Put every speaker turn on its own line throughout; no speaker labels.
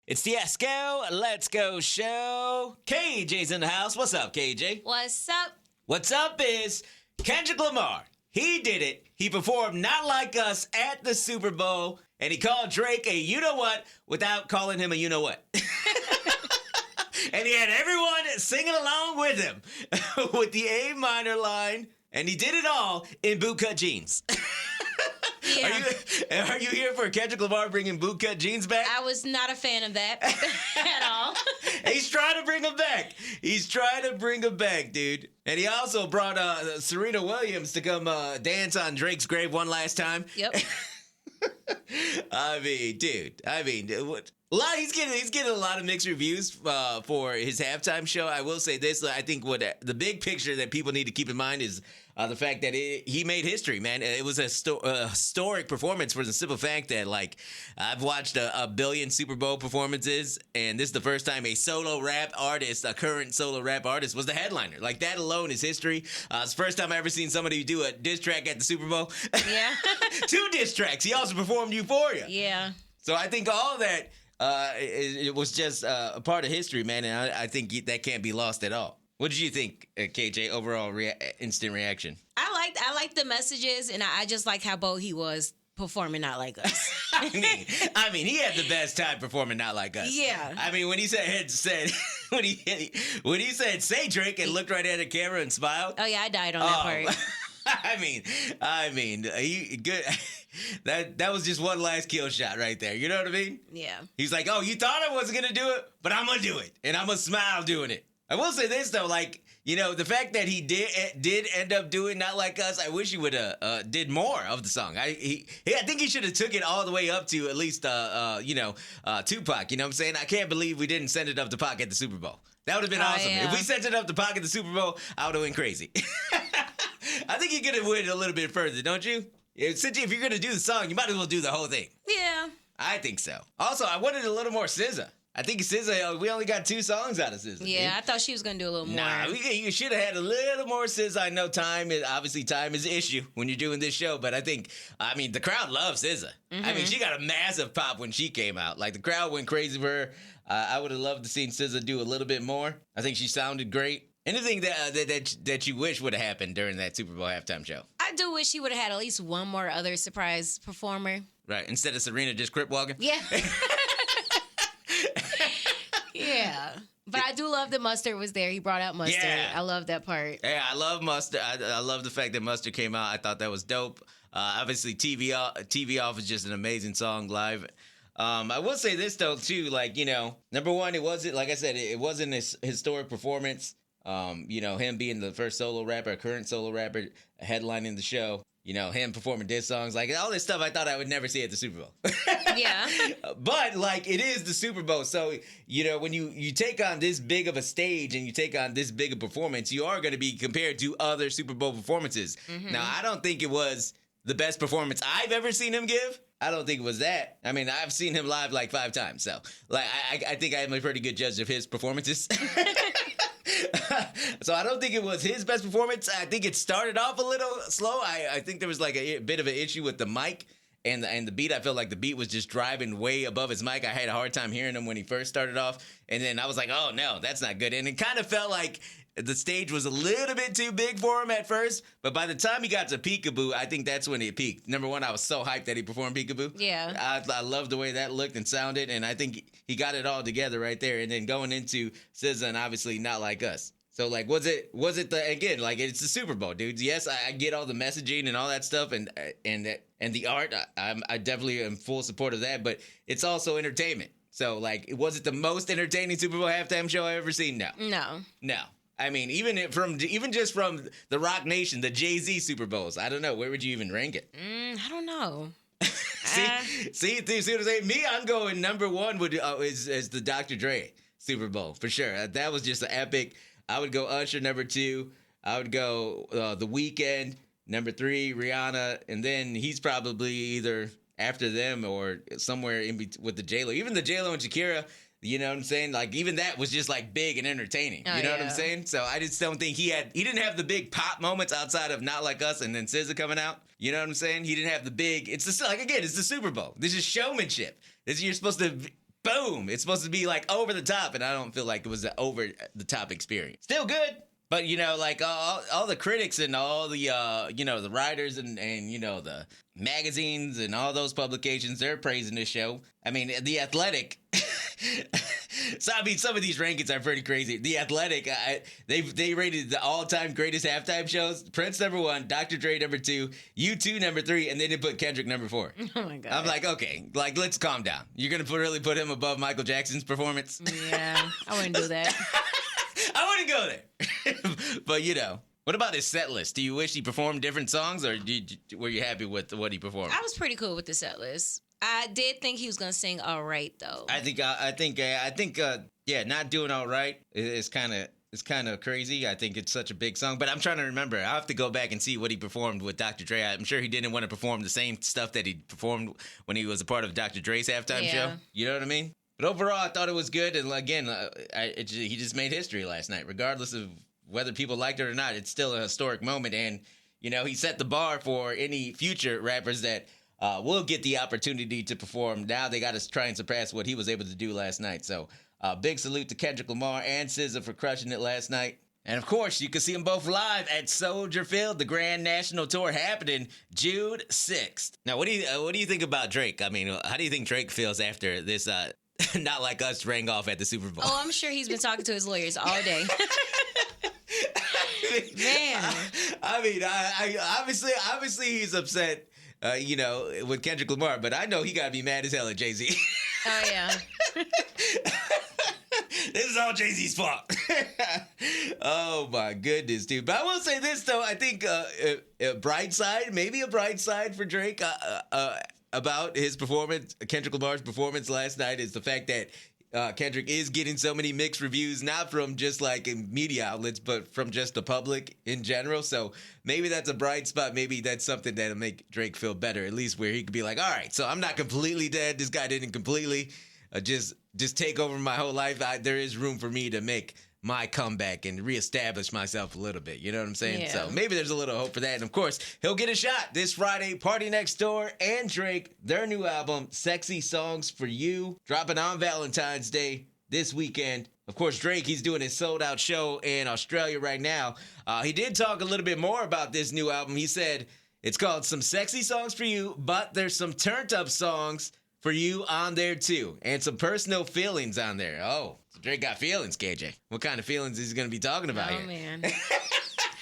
It's the Let's Go show. KJ's in the house. What's up, KJ?
What's up?
What's up is Kendrick Lamar. He did it. He performed Not Like Us at the Super Bowl, and he called Drake a you-know-what without calling him a you-know-what. And he had everyone singing along with him with the A minor line, and he did it all in bootcut jeans.
Yeah.
Are you here for Kendrick Lamar bringing bootcut jeans back?
I was not a fan of that at all.
He's trying to bring them back, dude. And he also brought Serena Williams to come dance on Drake's grave one last time.
Yep.
I mean, dude. He's getting a lot of mixed reviews for his halftime show. I will say this: I think what the big picture that people need to keep in mind is the fact that he made history, man. It was a historic performance for the simple fact that, like, I've watched a billion Super Bowl performances, and this is the first time a current solo rap artist, was the headliner. Like, that alone is history. It's the first time I ever seen somebody do a diss track at the Super Bowl.
Yeah.
2 diss tracks. He also performed Euphoria.
Yeah.
So I think all that it was just a part of history, man, and I think that can't be lost at all. What did you think, KJ? Overall instant reaction.
I liked the messages, and I just like how bold he was performing Not Like Us.
I mean, he had the best time performing Not Like Us.
Yeah.
I mean, when he said when he said "Say Drake" and looked right at the camera and smiled.
Oh yeah, I died on that part.
I mean, he good. That was just one last kill shot right there. You know what I mean?
Yeah.
He's like, "Oh, you thought I wasn't gonna do it, but I'm gonna do it, and I'm gonna smile doing it." I will say this though, like, you know, the fact that he did end up doing Not Like Us, I wish he would have did more of the song. I think he should have took it all the way up to at least Tupac. You know what I'm saying? I can't believe we didn't send it up to Pac at the Super Bowl. That would have been awesome.
Yeah.
If we sent it up to Pac at the Super Bowl, I would have went crazy. I think he could have went a little bit further, don't you? If you're gonna do the song, you might as well do the whole thing.
Yeah.
I think so. Also, I wanted a little more SZA. I think SZA, we only got 2 songs out of SZA.
Yeah, I thought she was gonna do a little more.
Nah, you should have had a little more SZA. I know time is an issue when you're doing this show, but I mean, the crowd loves SZA.
Mm-hmm.
I mean, she got a massive pop when she came out. Like, the crowd went crazy for her. I would have loved to seen SZA do a little bit more. I think she sounded great. Anything that you wish would have happened during that Super Bowl halftime show?
I do wish she would have had at least one more other surprise performer.
Right, instead of Serena just crip walking.
Yeah. Yeah. But I do love that Mustard was there. He brought out Mustard.
Yeah.
I love that part.
Yeah, I love Mustard. I love the fact that Mustard came out. I thought that was dope. Obviously, TV Off is just an amazing song live. I will say this, though, too. Like, you know, number one, it wasn't, like I said, it wasn't a historic performance. You know, him being the first current solo rapper, headlining the show. You know, him performing diss songs, like all this stuff I thought I would never see at the Super Bowl.
Yeah.
But, like, it is the Super Bowl. So, you know, when you take on this big of a stage and you take on this big a performance, you are going to be compared to other Super Bowl performances. Mm-hmm. Now, I don't think it was the best performance I've ever seen him give. I don't think it was that. I mean, I've seen him live like 5 times. So, like, I think I am a pretty good judge of his performances. So I don't think it was his best performance. I think it started off a little slow. I think there was like a bit of an issue with the mic and the beat. I felt like the beat was just driving way above his mic. I had a hard time hearing him when he first started off. And then I was like, oh, no, that's not good. And it kind of felt like the stage was a little bit too big for him at first. But by the time he got to Peekaboo, I think that's when it peaked. Number one, I was so hyped that he performed Peekaboo.
Yeah.
I loved the way that looked and sounded. And I think he got it all together right there. And then going into SZA and obviously Not Like Us. So, like, was it again, like, it's the Super Bowl, dude. Yes, I get all the messaging and all that stuff and the art. I definitely am full support of that, but it's also entertainment. So, like, was it the most entertaining Super Bowl halftime show I've ever seen? No. No. I mean, even just from the Rock Nation, the Jay-Z Super Bowls, I don't know. Where would you even rank it?
I don't know.
See what I'm saying? Me, I'm going number 1 is the Dr. Dre Super Bowl, for sure. That was just an epic. I would go Usher, number 2. I would go The Weeknd, number 3, Rihanna, and then he's probably either after them or somewhere in between with the J-Lo. Even the J-Lo and Shakira, you know what I'm saying? Like, even that was just, like, big and entertaining. You know what I'm saying? So I just don't think he didn't have the big pop moments outside of Not Like Us and then SZA coming out. You know what I'm saying? He didn't have the big, it's the Super Bowl. This is showmanship. You're supposed to boom. It's supposed to be like over the top, and I don't feel like it was an over the top experience. Still good. But, you know, like all the critics and all the, you know, the writers and, you know, the magazines and all those publications, they're praising this show. I mean, The Athletic. So, I mean, some of these rankings are pretty crazy. The Athletic, they rated the all-time greatest halftime shows. Prince number 1, Dr. Dre number 2, U2 number 3, and then they put Kendrick number 4.
Oh, my God.
I'm like, okay, like, let's calm down. You're going to really put him above Michael Jackson's performance?
Yeah, I wouldn't do that.
I wouldn't go there. But, you know, what about his set list? Do you wish he performed different songs, or were you happy with what he performed?
I was pretty cool with the set list. I did think he was gonna sing all right though.
I think, yeah, not doing all right is kind of crazy. I think it's such a big song, but I'm trying to remember. I have to go back and see what he performed with Dr. Dre. I'm sure he didn't want to perform the same stuff that he performed when he was a part of Dr. Dre's halftime show. You know what I mean? But overall, I thought it was good. And again, he just made history last night, regardless of whether people liked it or not. It's still a historic moment, and you know he set the bar for any future rappers that will get the opportunity to perform. Now they got to try and surpass what he was able to do last night. So big salute to Kendrick Lamar and SZA for crushing it last night. And of course, you can see them both live at Soldier Field, the Grand National Tour happening June 6th. Now, what do you think about Drake? I mean, how do you think Drake feels after this? Not Like Us rang off at the Super Bowl.
Oh, I'm sure he's been talking to his lawyers all day. Man.
I mean, I obviously he's upset, you know, with Kendrick Lamar, but I know he got to be mad as hell at Jay-Z.
Oh, yeah.
This is all Jay-Z's fault. Oh, my goodness, dude. But I will say this, though. I think a bright side, maybe a bright side for Drake about his performance, Kendrick Lamar's performance last night, is the fact that Kendrick is getting so many mixed reviews, not from just like in media outlets, but from just the public in general. So maybe that's a bright spot. Maybe that's something that'll make Drake feel better, at least where he could be like, all right, so I'm not completely dead. This guy didn't completely just take over my whole life. There is room for me to make my comeback and reestablish myself a little bit. You know what I'm saying?
Yeah.
So maybe there's a little hope for that. And of course, he'll get a shot this Friday. Party Next Door and Drake, their new album, Sexy Songs for You, dropping on Valentine's Day this weekend. Of course, Drake, he's doing his sold-out show in Australia right now. He did talk a little bit more about this new album. He said it's called Some Sexy Songs for You, but there's some turned-up songs for you on there too, and some personal feelings on there. Oh, so Drake got feelings, KJ. What kind of feelings is he going to be talking about here?
Oh, man.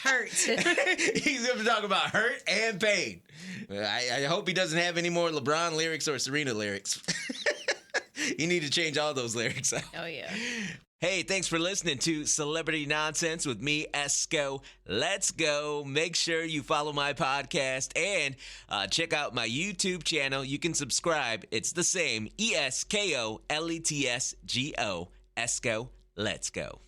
Hurt.
He's going to be talking about hurt and pain. I hope he doesn't have any more LeBron lyrics or Serena lyrics. You need to change all those lyrics out.
Oh, yeah.
Hey, thanks for listening to Celebrity Nonsense with me, Esko. Let's go. Make sure you follow my podcast and check out my YouTube channel. You can subscribe. It's the same, ESKOLETSGO. Esko, let's go.